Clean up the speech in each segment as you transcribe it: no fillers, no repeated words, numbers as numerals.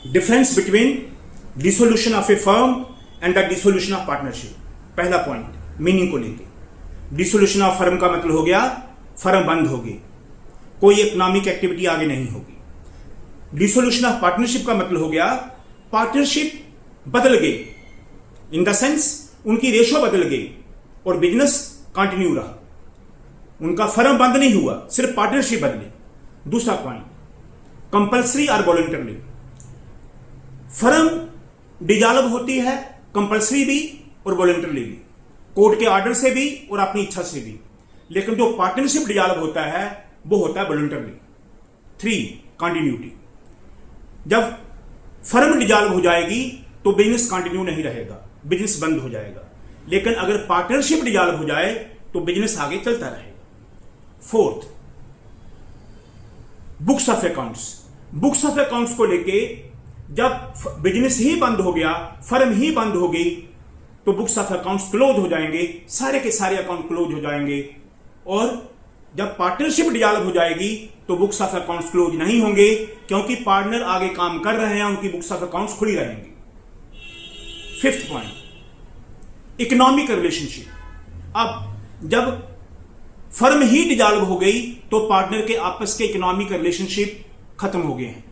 Difference between dissolution of A firm and the dissolution of partnership. पहला point meaning को लेके, dissolution of firm का मतलब हो गया फर्म बंद होगी, कोई इकोनॉमिक एक्टिविटी आगे नहीं होगी। डिसोल्यूशन ऑफ पार्टनरशिप का मतलब हो गया पार्टनरशिप बदल गई, इन द सेंस उनकी रेशो बदल गई और बिजनेस कंटिन्यू रहा, उनका फर्म बंद नहीं हुआ, सिर्फ पार्टनरशिप बदली। दूसरा पॉइंट कंपल्सरी और वॉलंटरली। फर्म डिजॉल्व होती है कंपल्सरी भी और वॉलंटरली भी, कोर्ट के ऑर्डर से भी और अपनी इच्छा से भी, लेकिन जो पार्टनरशिप डिजॉल्व होता है वो होता है वॉलंटरली। 3 कंटिन्यूटी। जब फर्म डिजॉल्व हो जाएगी तो बिजनेस कंटिन्यू नहीं रहेगा, बिजनेस बंद हो जाएगा, लेकिन अगर पार्टनरशिप डिजॉल्व हो जाए तो बिजनेस आगे चलता रहेगा। 4th books of accounts. Books of accounts को लेके जब बिजनेस ही बंद हो गया, फर्म ही बंद हो गई, तो बुक्स ऑफ अकाउंट्स क्लोज हो जाएंगे, सारे के सारे अकाउंट क्लोज हो जाएंगे। और जब पार्टनरशिप डिजॉल्व हो जाएगी तो बुक्स ऑफ अकाउंट्स क्लोज नहीं होंगे, क्योंकि पार्टनर आगे काम कर रहे हैं, उनकी बुक्स ऑफ अकाउंट्स खुली रहेंगी। 5th point economic relationship. अब जब फर्म ही डिजॉल्व हो गई तो पार्टनर के आपस के इकोनॉमिक रिलेशनशिप खत्म हो गए हैं,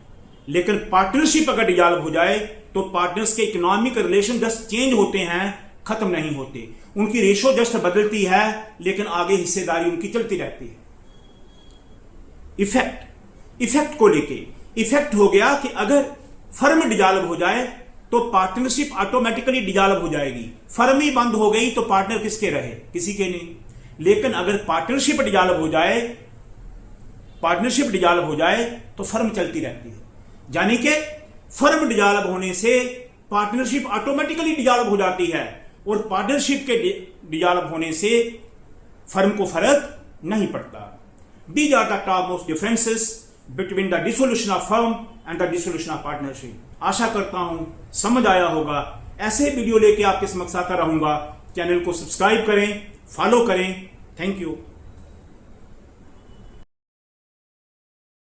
लेकिन पार्टनरशिप अगर डिजॉल्व हो जाए तो पार्टनर्स के इकोनॉमिक रिलेशन जस्ट चेंज होते हैं, खत्म नहीं होते, उनकी रेशो जस्ट बदलती है, लेकिन आगे हिस्सेदारी उनकी चलती रहती है। इफेक्ट को लेके, इफेक्ट हो गया कि अगर फर्म डिजॉल्व हो जाए तो पार्टनरशिप ऑटोमेटिकली डिजॉल्व हो जाएगी, फर्म ही बंद हो गई तो पार्टनर किसके रहे, किसी के नहीं। लेकिन अगर पार्टनरशिप डिजॉल्व हो जाए तो फर्म चलती रहती है, यानी कि फर्म डिजॉल्व होने से पार्टनरशिप ऑटोमेटिकली डिजॉल्व हो जाती है, और पार्टनरशिप के डिजॉल्व होने से फर्म को फर्क नहीं पड़ता। These are the top most differences between the dissolution of firm and the dissolution of partnership. आशा करता हूं समझ आया होगा। ऐसे वीडियो लेके आपके समक्ष आता रहूंगा। चैनल को सब्सक्राइब करें, फॉलो करें। Thank you.